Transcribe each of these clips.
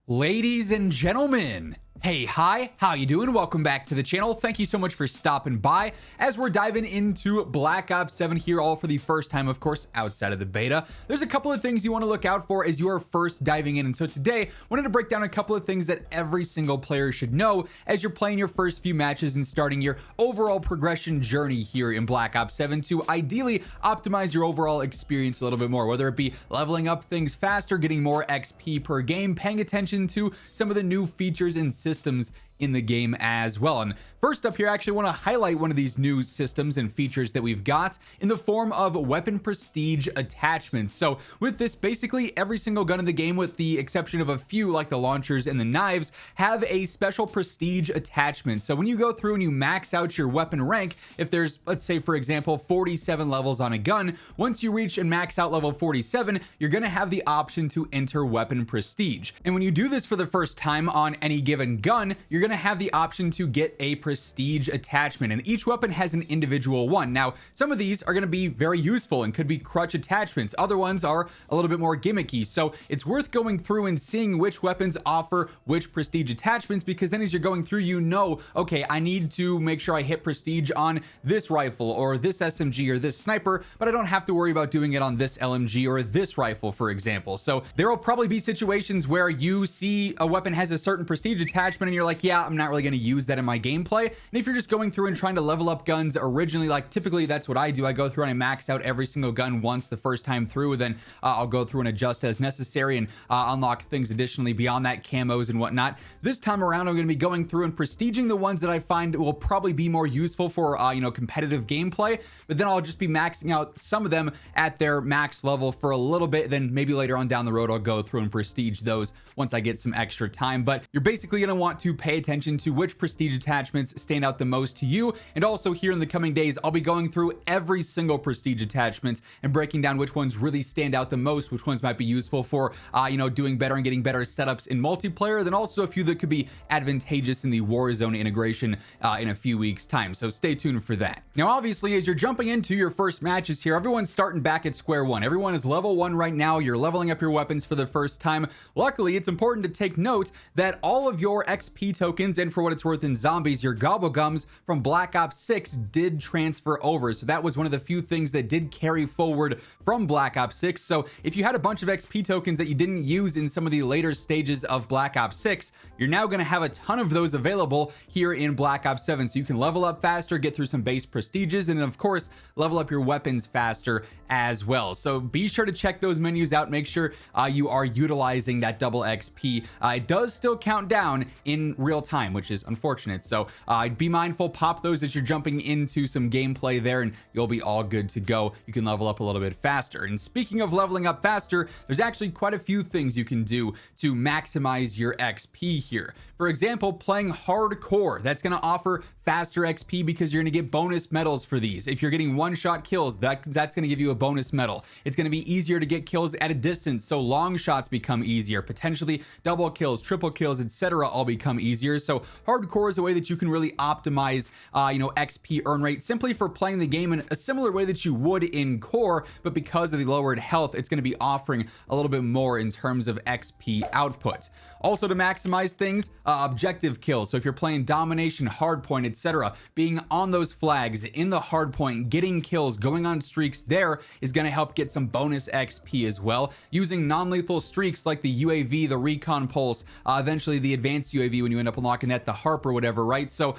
Ladies and gentlemen, hey, hi, how you doing? Welcome back to the channel. Thank you so much for stopping by as we're diving into Black Ops 7 here, all for the first time, of course, outside of the beta. There's a couple of things you want to look out for as you are first diving in. And so today, I wanted to break down a couple of things that every single player should know as you're playing your first few matches and starting your overall progression journey here in Black Ops 7 to ideally optimize your overall experience a little bit more, whether it be leveling up things faster, getting more XP per game, paying attention to some of the new features and systems in the game as well. And first up here, I actually want to highlight one of these new systems and features that we've got in the form of weapon prestige attachments. So with this, basically every single gun in the game, with the exception of a few like the launchers and the knives, have a special prestige attachment. So when you go through and you max out your weapon rank, if there's, let's say for example, 47 levels on a gun, once you reach and max out level 47, you're going to have the option to enter weapon prestige. And when you do this for the first time on any given gun, you're going to have the option to get a prestige attachment, and each weapon has an individual one. Now, some of these are going to be very useful and could be crutch attachments. Other ones are a little bit more gimmicky. So it's worth going through and seeing which weapons offer which prestige attachments, because then as you're going through, you know, okay, I need to make sure I hit prestige on this rifle or this SMG or this sniper, but I don't have to worry about doing it on this LMG or this rifle, for example. So there will probably be situations where you see a weapon has a certain prestige attachment and you're like, yeah, I'm not really going to use that in my gameplay. And if you're just going through and trying to level up guns originally, like typically that's what I do. I go through and I max out every single gun once the first time through, then I'll go through and adjust as necessary and unlock things additionally beyond that, camos and whatnot. This time around, I'm going to be going through and prestiging the ones that I find will probably be more useful for competitive gameplay, but then I'll just be maxing out some of them at their max level for a little bit. Then maybe later on down the road, I'll go through and prestige those once I get some extra time. But you're basically going to want to pay attention to which prestige attachments stand out the most to you. And also here in the coming days, I'll be going through every single prestige attachment and breaking down which ones really stand out the most, which ones might be useful for doing better and getting better setups in multiplayer, then also a few that could be advantageous in the Warzone integration in a few weeks time. So stay tuned for that. Now obviously, as you're jumping into your first matches here, everyone's starting back at square one. Everyone is level 1 right now. You're leveling up your weapons for the first time. Luckily, it's important to take note that all of your XP tokens, and for what it's worth in zombies, your gobblegums from Black Ops 6 did transfer over. So that was one of the few things that did carry forward from Black Ops 6. So if you had a bunch of XP tokens that you didn't use in some of the later stages of Black Ops 6, you're now going to have a ton of those available here in Black Ops 7. So you can level up faster, get through some base prestiges, and of course, level up your weapons faster as well. So be sure to check those menus out. Make sure you are utilizing that double XP. It does still count down in real time, which is unfortunate. So be mindful, pop those as you're jumping into some gameplay there, and you'll be all good to go. You can level up a little bit faster. And speaking of leveling up faster, there's actually quite a few things you can do to maximize your XP here. For example, playing hardcore, that's going to offer faster XP because you're going to get bonus medals for these. If you're getting one-shot kills, that's going to give you a bonus medal. It's going to be easier to get kills at a distance, so long shots become easier. Potentially double kills, triple kills, etc. all become easier. So hardcore is a way that you can really optimize XP earn rate simply for playing the game in a similar way that you would in core, but because of the lowered health, it's going to be offering a little bit more in terms of XP output. Also, to maximize things, objective kills. So if you're playing domination, hardpoint, etc., being on those flags in the hardpoint, getting kills, going on streaks there is going to help get some bonus XP as well. Using non-lethal streaks like the UAV, the recon pulse, eventually the advanced UAV when you end up unlocking that, the harp or whatever, right? So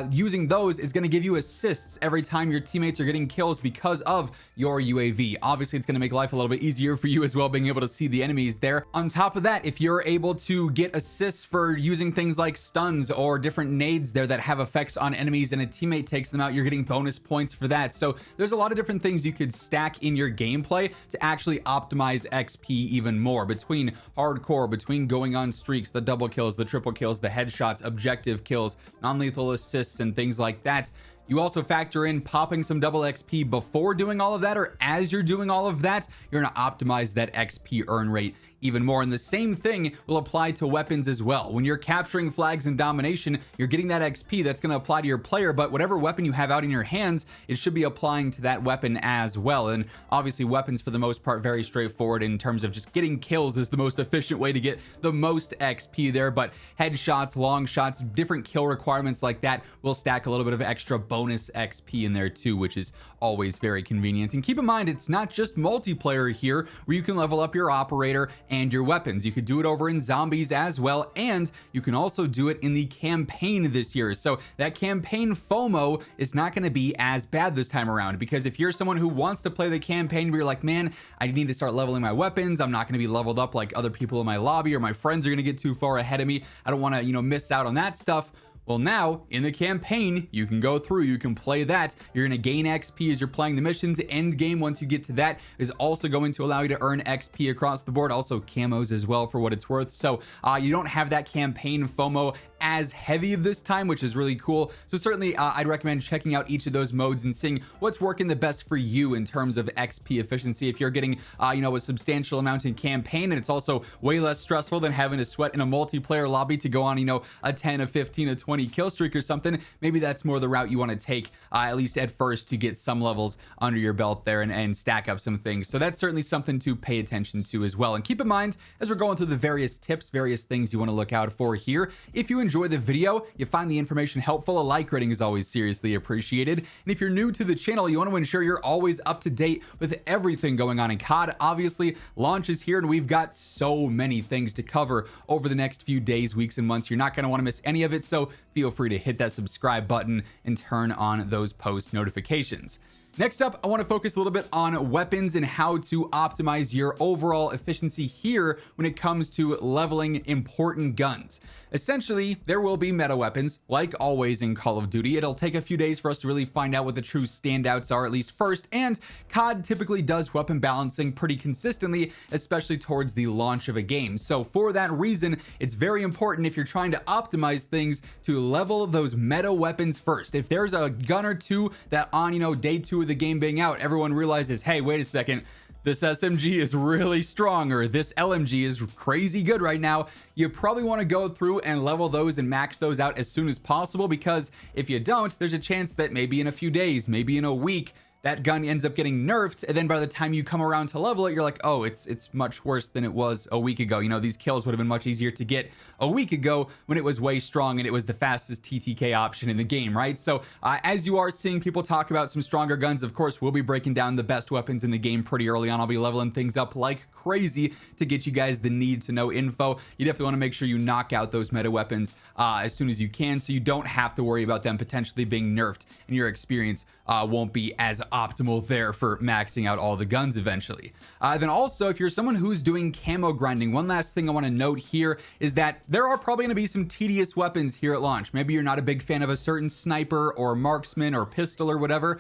using those is going to give you assists every time your teammates are getting kills because of your UAV. Obviously, it's going to make life a little bit easier for you as well, being able to see the enemies there. On top of that, if you're able to get assists for using things like stuns or different nades there that have effects on enemies and a teammate takes them out, you're getting bonus points for that. So there's a lot of different things you could stack in your gameplay to actually optimize XP even more, between hardcore, between going on streaks, the double kills, the triple kills, the headshots, objective kills, non-lethal assists, and things like that. you also factor in popping some double XP before doing all of that, or as you're doing all of that, you're going to optimize that XP earn rate even more. And the same thing will apply to weapons as well. When you're capturing flags and domination, you're getting that XP that's going to apply to your player, but whatever weapon you have out in your hands, it should be applying to that weapon as well. And obviously weapons for the most part very straightforward in terms of just getting kills is the most efficient way to get the most XP there, but headshots, long shots, different kill requirements like that will stack a little bit of extra bonus XP in there too, which is always very convenient. And keep in mind, it's not just multiplayer here where you can level up your operator and your weapons. You could do it over in zombies as well, and you can also do it in the campaign this year. So that campaign FOMO is not going to be as bad this time around, because if you're someone who wants to play the campaign but you're like, man, I need to start leveling my weapons, I'm not going to be leveled up like other people in my lobby, or my friends are going to get too far ahead of me, I don't want to, miss out on that stuff. Well, now in the campaign, you can go through, you can play that. You're going to gain XP as you're playing the missions. End game, once you get to that, is also going to allow you to earn XP across the board. Also camos as well, for what it's worth. So you don't have that campaign FOMO as heavy this time, which is really cool. So certainly I'd recommend checking out each of those modes and seeing what's working the best for you in terms of XP efficiency. If you're getting a substantial amount in campaign, and it's also way less stressful than having to sweat in a multiplayer lobby to go on a 10, a 15, a 20 kill streak or something, maybe that's more the route you want to take, at least at first, to get some levels under your belt there and stack up some things. So that's certainly something to pay attention to as well. And keep in mind, as we're going through the various tips, various things you want to look out for here, if you enjoy the video, you find the information helpful, a like rating is always seriously appreciated. And if you're new to the channel, you want to ensure you're always up to date with everything going on in COD. Obviously, launch is here, and we've got so many things to cover over the next few days, weeks, and months. You're not going to want to miss any of it, so feel free to hit that subscribe button and turn on those post notifications. Next up, I want to focus a little bit on weapons and how to optimize your overall efficiency here when it comes to leveling important guns. Essentially, there will be meta weapons, like always in Call of Duty. It'll take a few days for us to really find out what the true standouts are, at least first, and COD typically does weapon balancing pretty consistently, especially towards the launch of a game. So for that reason, it's very important, if you're trying to optimize things, to level those meta weapons first. If there's a gun or two that on, day 2 of the game being out, everyone realizes, hey, wait a second, this SMG is really strong, or this LMG is crazy good right now, you probably want to go through and level those and max those out as soon as possible, because if you don't, there's a chance that maybe in a few days, maybe in a week, that gun ends up getting nerfed, and then by the time you come around to level it, you're like, oh, it's much worse than it was a week ago. These kills would have been much easier to get a week ago when it was way strong and it was the fastest TTK option in the game, right? So as you are seeing people talk about some stronger guns, of course, we'll be breaking down the best weapons in the game pretty early on. I'll be leveling things up like crazy to get you guys the need to know info. You definitely want to make sure you knock out those meta weapons as soon as you can, so you don't have to worry about them potentially being nerfed, and your experience won't be as optimal there for maxing out all the guns eventually. Then also, if you're someone who's doing camo grinding, one last thing I want to note here is that there are probably going to be some tedious weapons here at launch. Maybe you're not a big fan of a certain sniper or marksman or pistol or whatever.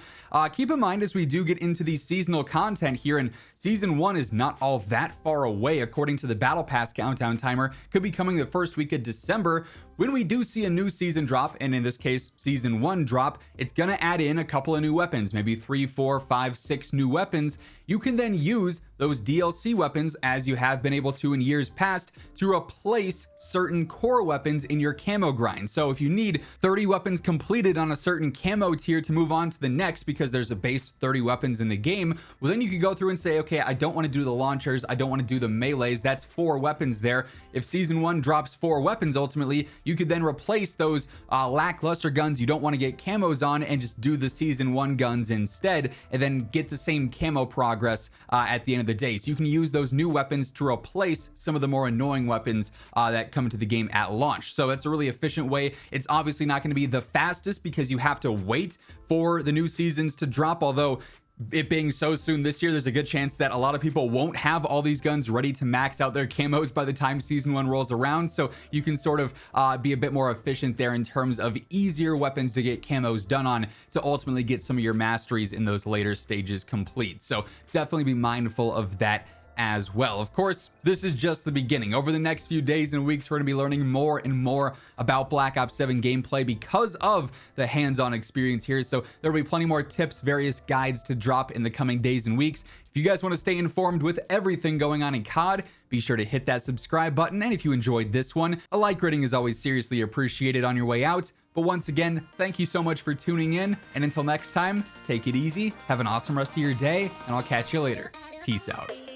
Keep in mind, as we do get into the seasonal content here, and season 1 is not all that far away according to the battle pass countdown timer, could be coming the first week of December. When we do see a new season drop, and in this case season 1 drop, it's gonna add in a couple of new weapons, maybe 3, 4, 5, 6 new weapons. You can then use those DLC weapons, as you have been able to in years past, to replace certain core weapons in your camo grind. So if you need 30 weapons completed on a certain camo tier to move on to the next, because there's a base 30 weapons in the game, well, then you can go through and say, okay, I don't want to do the launchers, I don't want to do the melees, that's 4 weapons there. If season 1 drops 4 weapons, ultimately you could then replace those lackluster guns you don't want to get camos on, and just do the season 1 guns instead, and then get the same camo progress at the end of the day. So you can use those new weapons to replace some of the more annoying weapons that come to the game at launch. So that's a really efficient way. It's obviously not going to be the fastest, because you have to wait for the new seasons to drop, although it being so soon this year, there's a good chance that a lot of people won't have all these guns ready to max out their camos by the time season 1 rolls around. So you can sort of be a bit more efficient there in terms of easier weapons to get camos done on, to ultimately get some of your masteries in those later stages complete. So definitely be mindful of that as well. Of course, this is just the beginning. Over the next few days and weeks, we're going to be learning more and more about Black Ops 7 gameplay because of the hands-on experience here. So there will be plenty more tips, various guides to drop in the coming days and weeks. If you guys want to stay informed with everything going on in COD, be sure to hit that subscribe button. And if you enjoyed this one, a like rating is always seriously appreciated on your way out. But once again, thank you so much for tuning in. And until next time, take it easy, have an awesome rest of your day, and I'll catch you later. Peace out.